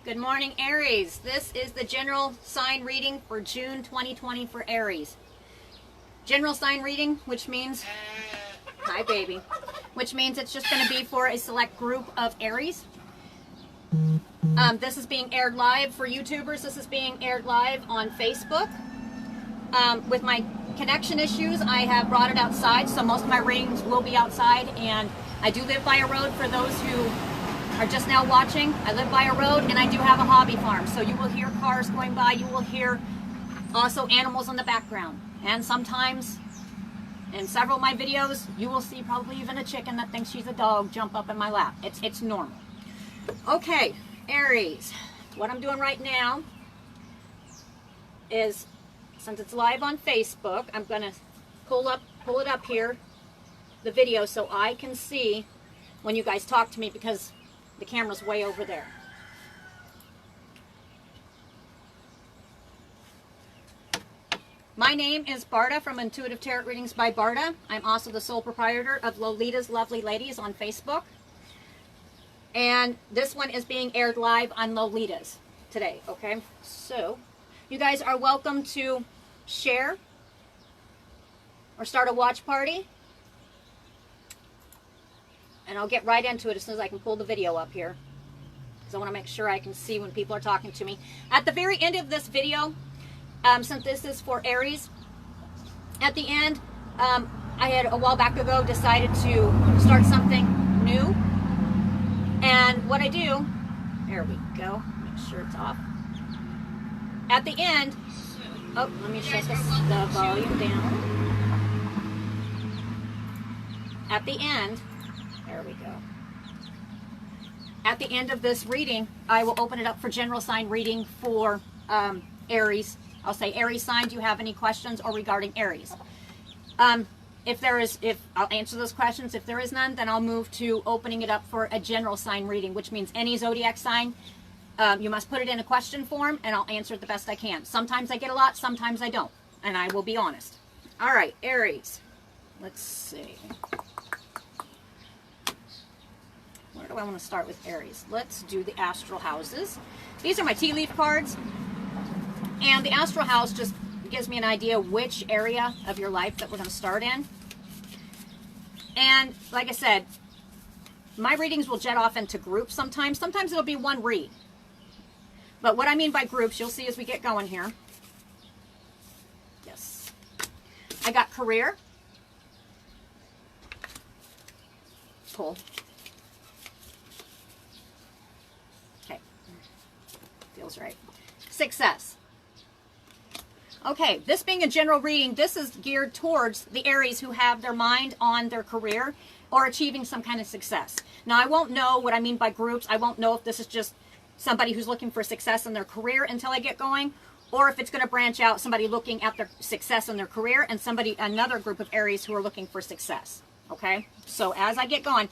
Good morning, Aries. This is the general sign reading for June 2020 for Aries. General sign reading, which means, hi baby, which means it's just going to be for a select group of Aries. This is being aired live for YouTubers. This is being aired live on Facebook. With my connection issues, I have brought it outside, so most of my readings will be outside, and I do live by a road for those who are just now watching. I live by a road and I do have a hobby farm, so you will hear cars going by, you will hear also animals in the background, and sometimes in several of my videos you will see probably even a chicken that thinks she's a dog jump up in my lap. It's normal. Okay, Aries, what I'm doing right now is, since it's live on Facebook, I'm gonna pull it up here, the video, so I can see when you guys talk to me, because the camera's way over there. My name is Barda from Intuitive Tarot Readings by Barda. I'm also the sole proprietor of Lolita's Lovely Ladies on Facebook. And this one is being aired live on Lolita's today, okay? So, you guys are welcome to share or start a watch party. And I'll get right into it as soon as I can pull the video up here, because I want to make sure I can see when people are talking to me. At the very end of this video, since this is for Aries, at the end, I had a while back ago decided to start something new. And what I do, there we go, make sure it's off. At the end, oh, let me shut the volume down. At the end, there we go. At the end of this reading, I will open it up for general sign reading for Aries. I'll say, Aries sign, do you have any questions or regarding Aries? If I'll answer those questions. If there is none, then I'll move to opening it up for a general sign reading, which means any zodiac sign. You must put it in a question form, and I'll answer it the best I can. Sometimes I get a lot, sometimes I don't, and I will be honest. All right, Aries. Let's see. Where do I want to start with Aries? Let's do the astral houses. These are my tea leaf cards. And the astral house just gives me an idea which area of your life that we're going to start in. And like I said, my readings will jet off into groups sometimes. Sometimes it'll be one read. But what I mean by groups, you'll see as we get going here. Yes. I got career. Pull. Feels right. Success. Okay, this being a general reading, this is geared towards the Aries who have their mind on their career or achieving some kind of success. Now, I won't know what I mean by groups. I won't know if this is just somebody who's looking for success in their career until I get going, or if it's going to branch out, somebody looking at their success in their career and another group of Aries who are looking for success. Okay, so as I get going,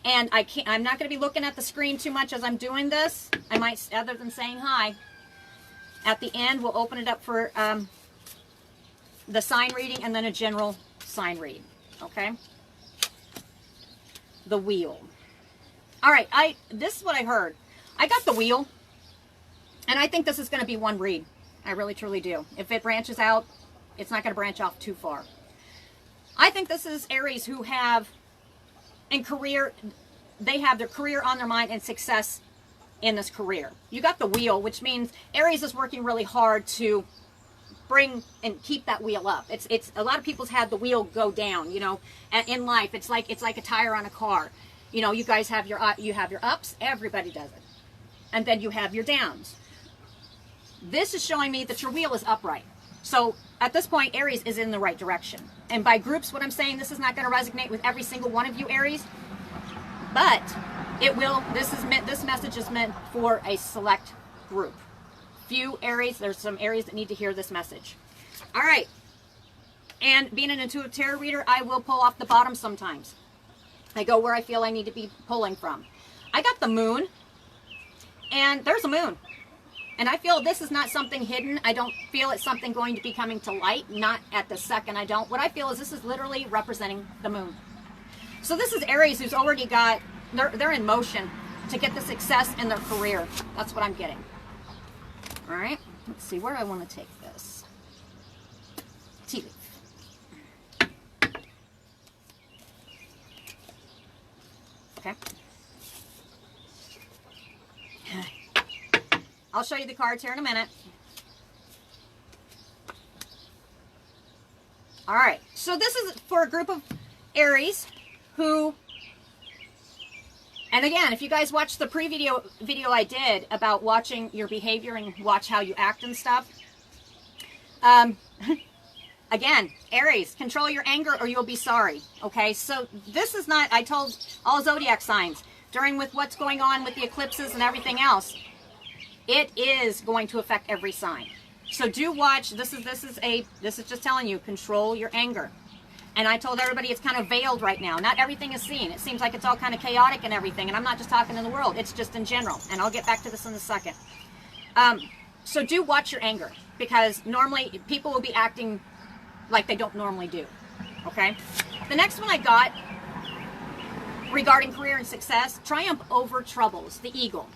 and I'm not going to be looking at the screen too much as I'm doing this. I might, other than saying hi. At the end, we'll open it up for the sign reading and then a general sign read. Okay? The wheel. All right, this is what I heard. I got the wheel, and I think this is going to be one read. I really, truly do. If it branches out, it's not going to branch off too far. I think this is Aries who have in career, they have their career on their mind and success in this career. You got the wheel, which means Aries is working really hard to bring and keep that wheel up. It's a lot of people's had the wheel go down, you know, in life. It's like a tire on a car. You know, you guys have your ups, everybody does it. And then you have your downs. This is showing me that your wheel is upright. So at this point, Aries is in the right direction. And by groups, what I'm saying, this is not going to resonate with every single one of you Aries, but it will. This message is meant for a select group. Few Aries, there's some Aries that need to hear this message. All right. And being an intuitive tarot reader, I will pull off the bottom sometimes. I go where I feel I need to be pulling from. I got the moon, and there's a moon. And I feel this is not something hidden. I don't feel it's something going to be coming to light. Not at the second, I don't. What I feel is this is literally representing the moon. So this is Aries who's already got, they're in motion. to get the success in their career. That's what I'm getting. All right, let's see where I want to take this. Tea leaf. Okay. I'll show you the cards here in a minute. All right, so this is for a group of Aries who, and again, if you guys watched the pre-video I did about watching your behavior and watch how you act and stuff, again, Aries, control your anger or you'll be sorry, okay? So this is not, I told all zodiac signs, during with what's going on with the eclipses and everything else, it is going to affect every sign. So do watch, this is just telling you, control your anger. And I told everybody it's kind of veiled right now. Not everything is seen. It seems like it's all kind of chaotic and everything. And I'm not just talking in the world. It's just in general. And I'll get back to this in a second. So do watch your anger. Because normally people will be acting like they don't normally do. Okay? The next one I got regarding career and success, triumph over troubles, the eagle.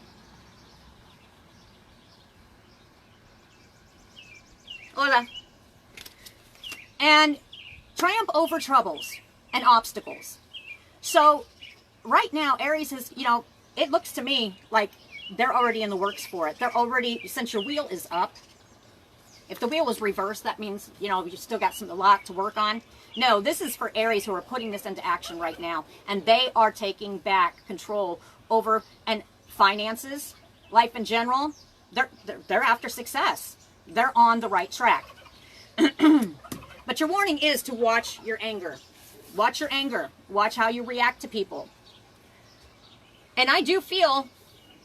Hola. And triumph over troubles and obstacles. So right now, Aries is, you know, it looks to me like they're already in the works for it. They're already, since your wheel is up, if the wheel was reversed, that means, you know, you still got a lot to work on. No, this is for Aries who are putting this into action right now. And they are taking back control over and finances, life in general. They're after success. They're on the right track. But your warning is to watch your anger. Watch your anger. Watch how you react to people. And I do feel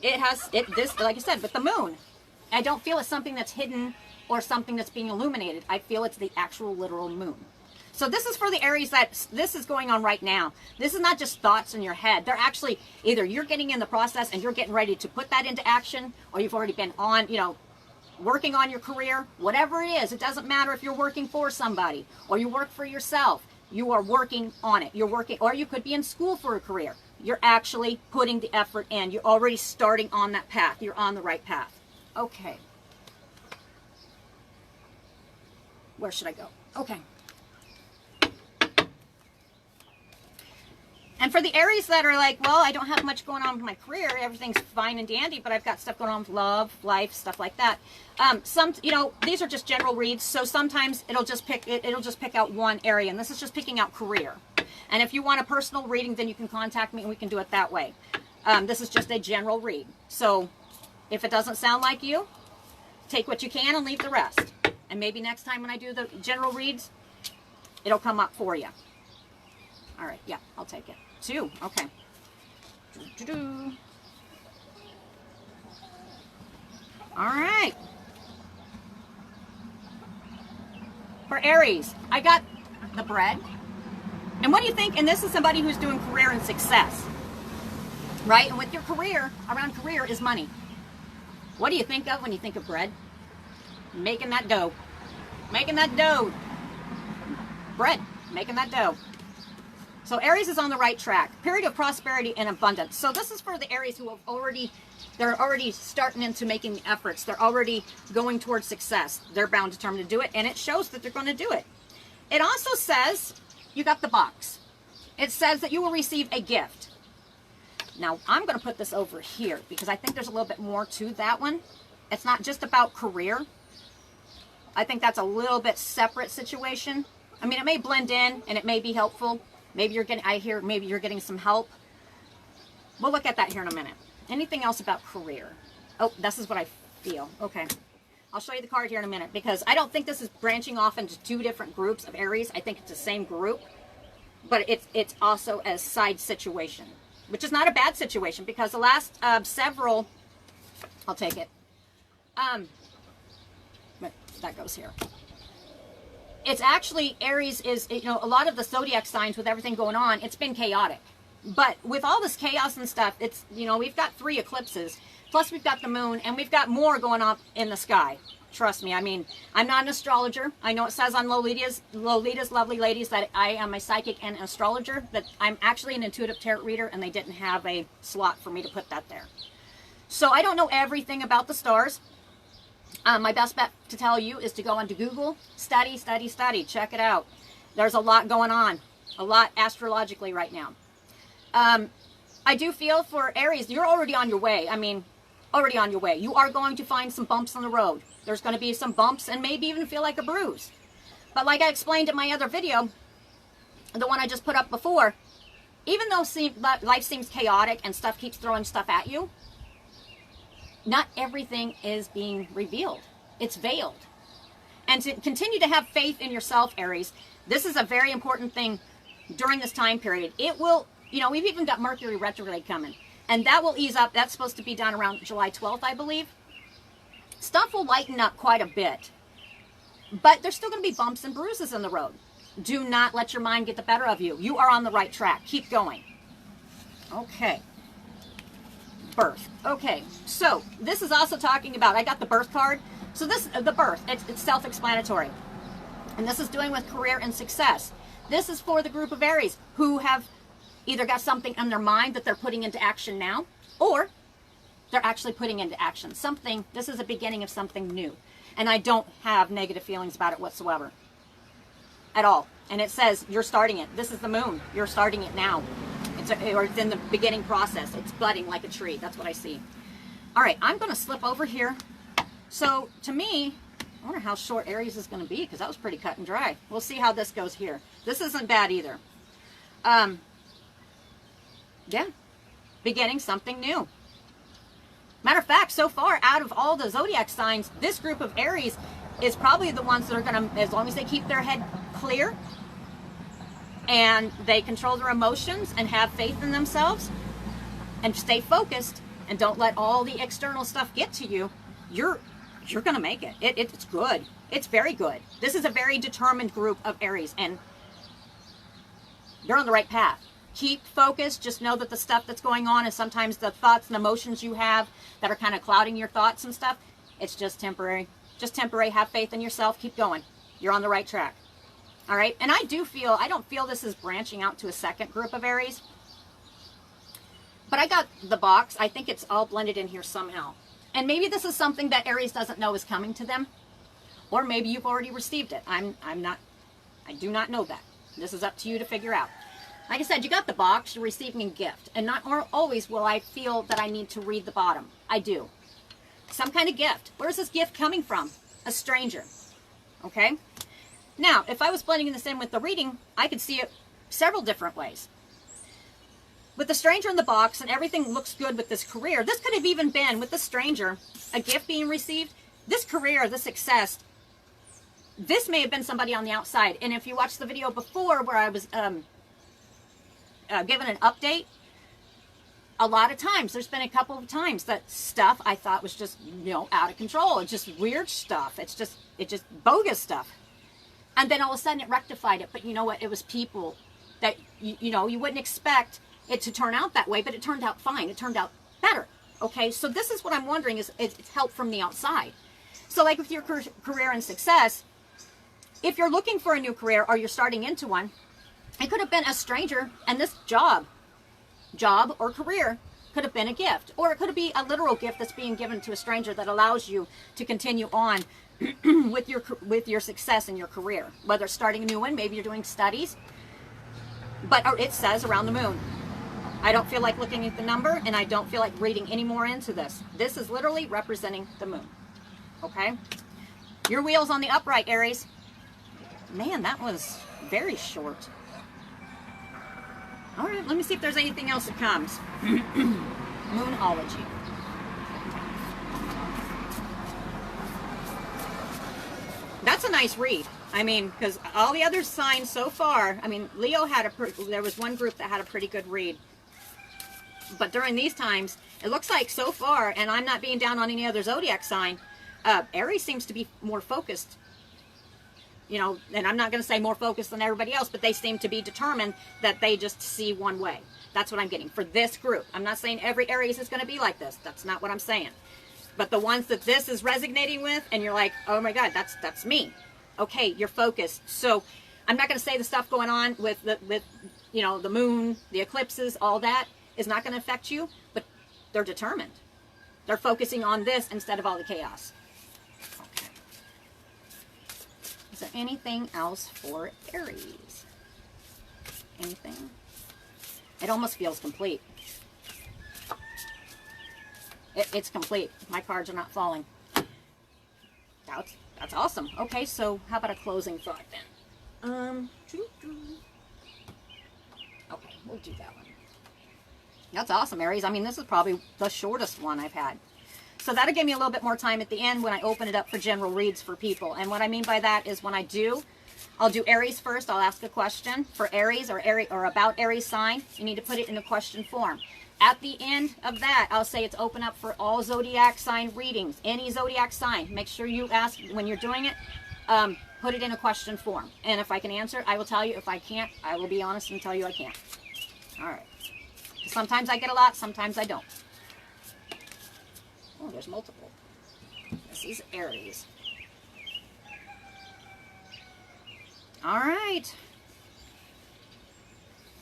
this, like I said, with the moon, I don't feel it's something that's hidden or something that's being illuminated. I feel it's the actual literal moon. So this is for the Aries that this is going on right now. This is not just thoughts in your head. They're actually, either you're getting in the process and you're getting ready to put that into action, or you've already been on, you know, working on your career, whatever it is. It doesn't matter if you're working for somebody or you work for yourself. You are working on it. You're working, or you could be in school for a career. You're actually putting the effort in. You're already starting on that path. You're on the right path. Okay. Where should I go? Okay. And for the Aries that are like, well, I don't have much going on with my career. Everything's fine and dandy, but I've got stuff going on with love, life, stuff like that. You know, these are just general reads. So sometimes it'll just pick out one area, and this is just picking out career. And if you want a personal reading, then you can contact me and we can do it that way. This is just a general read. So if it doesn't sound like you, take what you can and leave the rest. And maybe next time when I do the general reads, it'll come up for you. All right, yeah, I'll take it. 2, okay. All right. For Aries, I got the bread. And what do you think? And this is somebody who's doing career and success, right? And with your career, around career is money. What do you think of when you think of bread? Making that dough. Making that dough. Bread. Making that dough. So Aries is on the right track. Period of prosperity and abundance. So this is for the Aries who have they're already starting into making the efforts. They're already going towards success. They're bound, determined to do it, and it shows that they're going to do it. It also says, you got the box. It says that you will receive a gift. Now, I'm going to put this over here because I think there's a little bit more to that one. It's not just about career. I think that's a little bit separate situation. I mean, it may blend in and it may be helpful. Maybe you're getting some help. We'll look at that here in a minute. Anything else about career? Oh, this is what I feel. Okay. I'll show you the card here in a minute because I don't think this is branching off into 2 different groups of Aries. I think it's the same group, but it's also a side situation, which is not a bad situation because the last several, I'll take it. But that goes here. It's actually, Aries is, you know, a lot of the zodiac signs with everything going on, it's been chaotic. But with all this chaos and stuff, it's, you know, we've got 3 eclipses. Plus we've got the moon, and we've got more going on in the sky. Trust me. I mean, I'm not an astrologer. I know it says on Lolita's Lovely Ladies that I am a psychic and an astrologer, that I'm actually an intuitive tarot reader, and they didn't have a slot for me to put that there. So I don't know everything about the stars. My best bet to tell you is to go onto Google, study, check it out. There's a lot going on, a lot astrologically right now. I do feel for Aries, you're already on your way. I mean, already on your way. You are going to find some bumps on the road. There's going to be some bumps and maybe even feel like a bruise. But like I explained in my other video, the one I just put up before, even though life seems chaotic and stuff keeps throwing stuff at you, not everything is being revealed. It's veiled. And to continue to have faith in yourself, Aries, this is a very important thing during this time period. It will, you know, we've even got Mercury retrograde coming. And that will ease up. That's supposed to be done around July 12th, I believe. Stuff will lighten up quite a bit. But there's still going to be bumps and bruises in the road. Do not let your mind get the better of you. You are on the right track. Keep going. Okay. Birth. Okay. So this is also talking about, I got the birth card. So this, the birth, it's self-explanatory. And this is doing with career and success. This is for the group of Aries who have either got something in their mind that they're putting into action now, or they're actually putting into action something. This is a beginning of something new. And I don't have negative feelings about it whatsoever. At all. And it says you're starting it. This is the moon. You're starting it now. Or it's in the beginning process. It's budding like a tree. That's what I see. All right, I'm going to slip over here. So to me, I wonder how short Aries is going to be, because that was pretty cut and dry. We'll see how this goes here. This isn't bad either. Yeah, beginning something new. Matter of fact, so far out of all the zodiac signs, this group of Aries is probably the ones that are going to, as long as they keep their head clear and they control their emotions and have faith in themselves and stay focused and don't let all the external stuff get to you, you're going to make it. It's good. It's very good. This is a very determined group of Aries, and you're on the right path. Keep focused. Just know that the stuff that's going on is sometimes the thoughts and emotions you have that are kind of clouding your thoughts and stuff. It's just temporary. Just temporary. Have faith in yourself. Keep going. You're on the right track. All right. And I don't feel this is branching out to a second group of Aries. But I got the box. I think it's all blended in here somehow. And maybe this is something that Aries doesn't know is coming to them. Or maybe you've already received it. I do not know that. This is up to you to figure out. Like I said, you got the box, you're receiving a gift. And not always will I feel that I need to read the bottom. I do. Some kind of gift. Where's this gift coming from? A stranger. Okay? Now, if I was blending this in with the reading, I could see it several different ways. With the stranger in the box and everything looks good with this career, this could have even been, with the stranger, a gift being received. This career, this success, this may have been somebody on the outside. And if you watched the video before where I was given an update, a lot of times, there's been a couple of times that stuff I thought was just, you know, out of control. It's just weird stuff. It's just bogus stuff. And then all of a sudden it rectified it. But you know what? It was people that, you know, you wouldn't expect it to turn out that way, but it turned out fine. It turned out better. Okay, so this is what I'm wondering is it's help from the outside. So like with your career and success, if you're looking for a new career or you're starting into one, it could have been a stranger, and this job or career could have been a gift. Or it could be a literal gift that's being given to a stranger that allows you to continue on with your success in your career. Whether it's starting a new one, maybe you're doing studies. But it says around the moon. I don't feel like looking at the number, and I don't feel like reading any more into this. This is literally representing the moon. Okay? Your wheel's on the upright, Aries. Man, that was very short. All right, let me see if there's anything else that comes. Moonology. That's a nice read. I mean, because all the other signs so far, I mean, Leo had there was one group that had a pretty good read. But during these times, it looks like so far, and I'm not being down on any other zodiac sign, Aries seems to be more focused. You know, and I'm not going to say more focused than everybody else, but they seem to be determined that they just see one way. That's what I'm getting for this group. I'm not saying every Aries is going to be like this. That's not what I'm saying. But the ones that this is resonating with, and you're like, oh my God, that's me. Okay, you're focused. So I'm not going to say the stuff going on with you know, the moon, the eclipses, all that is not going to affect you, but they're determined. They're focusing on this instead of all the chaos. Okay. Is there anything else for Aries? Anything? It almost feels complete. It's complete. My cards are not falling. That's awesome. Okay, so how about a closing thought then? Okay, we'll do that one. That's awesome, Aries. I mean, this is probably the shortest one I've had. So that'll give me a little bit more time at the end when I open it up for general reads for people. And what I mean by that is when I do, I'll do Aries first. I'll ask a question for Aries or about Aries sign. You need to put it in a question form. At the end of that, I'll say it's open up for all Zodiac sign readings. Any Zodiac sign. Make sure you ask when you're doing it. Put it in a question form. And if I can answer, I will tell you. If I can't, I will be honest and tell you I can't. All right. Sometimes I get a lot, sometimes I don't. Oh, there's multiple. This is Aries. All right.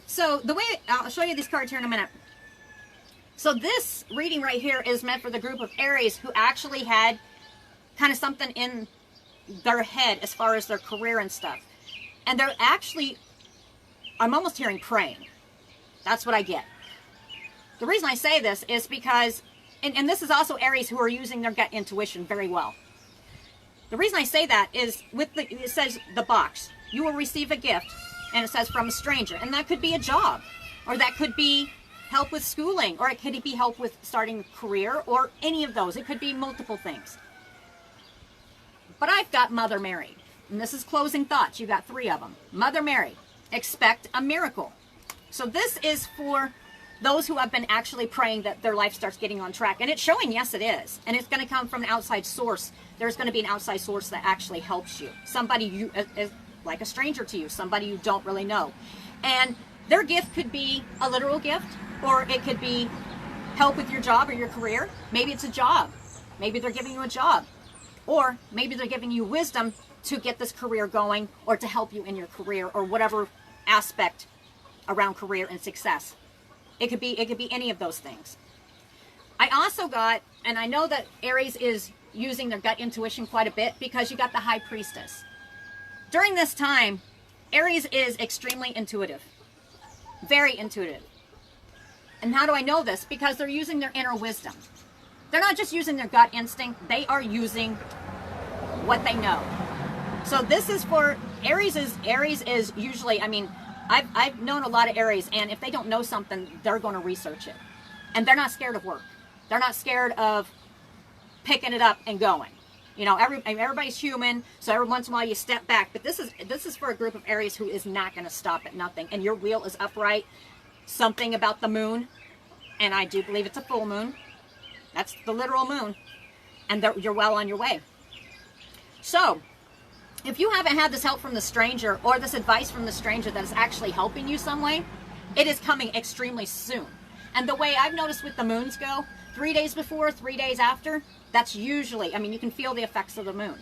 So the way, I'll show you these cards here in a minute. So this reading right here is meant for the group of Aries who actually had kind of something in their head as far as their career and stuff. And they're actually, I'm almost hearing praying. That's what I get. The reason I say this is because, and this is also Aries who are using their gut intuition very well. The reason I say that is with it says the box. You will receive a gift, and it says from a stranger. And that could be a job, or that could be help with schooling, or it could be help with starting a career, or any of those. It could be multiple things. But I've got Mother Mary, and this is closing thoughts. You got 3 of them. Mother Mary, expect a miracle. So this is for those who have been actually praying that their life starts getting on track. And it's showing, yes, it is. And it's going to come from an outside source. There's going to be an outside source that actually helps you. Somebody you is like a stranger to you, somebody you don't really know. And their gift could be a literal gift, or it could be help with your job or your career. Maybe it's a job. Maybe they're giving you a job. Or maybe they're giving you wisdom to get this career going, or to help you in your career, or whatever aspect around career and success. It could be any of those things. I also got, and I know that Aries is using their gut intuition quite a bit because you got the High Priestess. During this time, Aries is extremely intuitive. Very intuitive. And how do I know this? Because they're using their inner wisdom. They're not just using their gut instinct, they are using what they know. So this is for Aries is usually, I mean, I've known a lot of Aries, and if they don't know something, they're going to research it. And they're not scared of work. They're not scared of picking it up and going. You know, everybody's human, so every once in a while you step back. But this is for a group of Aries who is not going to stop at nothing. And your wheel is upright. Something about the moon, and I do believe it's a full moon. That's the literal moon. And you're well on your way. So, if you haven't had this help from the stranger, or this advice from the stranger that is actually helping you some way, it is coming extremely soon. And the way I've noticed with the moons go, 3 days before, 3 days after, that's usually, I mean, you can feel the effects of the moon.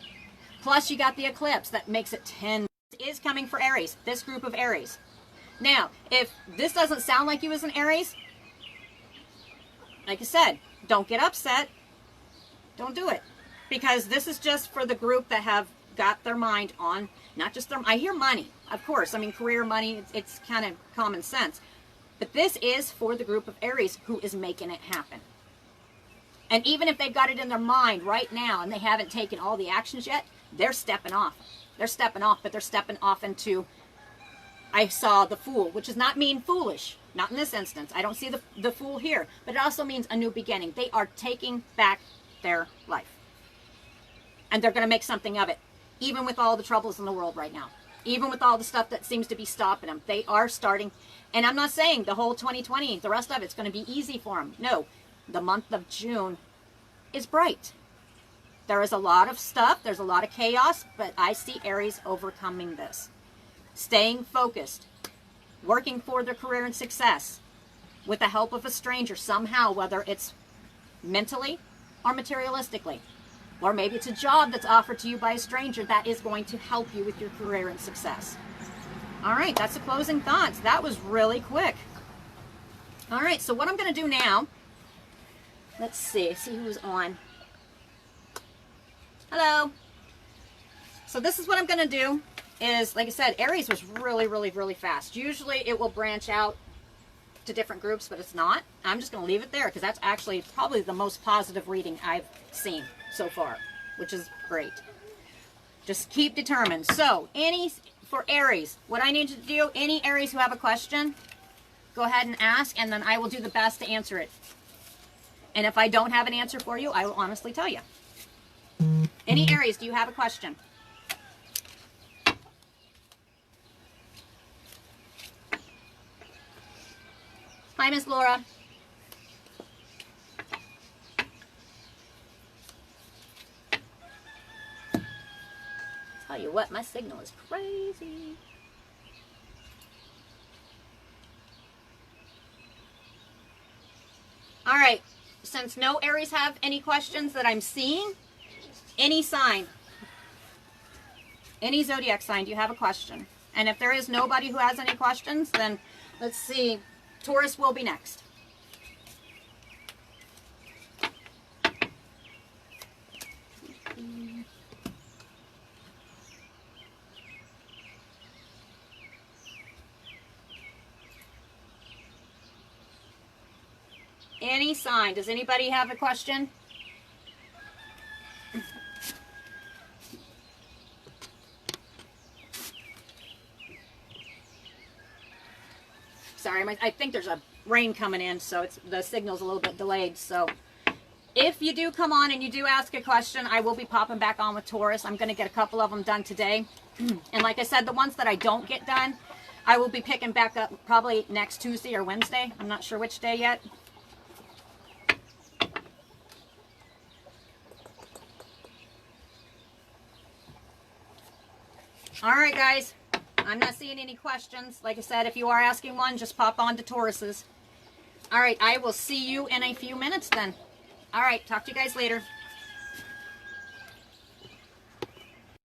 Plus, you got the eclipse that makes it 10. It is coming for Aries, this group of Aries. Now, if this doesn't sound like you as an Aries, like I said, don't get upset. Don't do it. Because this is just for the group that have got their mind on, not just their, I hear money, of course. I mean, career money, it's kind of common sense. But this is for the group of Aries who is making it happen. And even if they've got it in their mind right now and they haven't taken all the actions yet, they're stepping off. They're stepping off, but they're stepping off into, I saw the Fool, which does not mean foolish. Not in this instance. I don't see the Fool here. But it also means a new beginning. They are taking back their life. And they're going to make something of it. Even with all the troubles in the world right now. Even with all the stuff that seems to be stopping them. They are starting. And I'm not saying the whole 2020, the rest of it's going to be easy for them. No. The month of June is bright. There is a lot of stuff. There's a lot of chaos. But I see Aries overcoming this. Staying focused. Working for their career and success. with the help of a stranger somehow, whether it's mentally or materialistically, or maybe it's a job that's offered to you by a stranger that is going to help you with your career and success. All right, that's the closing thoughts. That was really quick. All right, so what I'm going to do now, let's see who's on. Hello. So this is what I'm going to do is, like I said, Aries was really, really, really fast. Usually it will branch out to different groups, but it's not. I'm just going to leave it there because that's actually probably the most positive reading I've seen so far, which is great. Just keep determined. So, for Aries, what I need you to do, any Aries who have a question, go ahead and ask, and then I will do the best to answer it. And if I don't have an answer for you, I will honestly tell you. Any Aries, do you have a question? Hi, Miss Laura. Tell you what, my signal is crazy. All right, since no Aries have any questions that I'm seeing, any sign, any zodiac sign, do you have a question? And if there is nobody who has any questions, then let's see, Taurus will be next. Any sign. Does anybody have a question? Sorry, I think there's a rain coming in, so the signal's a little bit delayed. So if you do come on and you do ask a question, I will be popping back on with Taurus. I'm going to get a couple of them done today. And like I said, the ones that I don't get done, I will be picking back up probably next Tuesday or Wednesday. I'm not sure which day yet. All right, guys. I'm not seeing any questions. Like I said, if you are asking one, just pop on to Taurus's. All right, I will see you in a few minutes then. All right, talk to you guys later.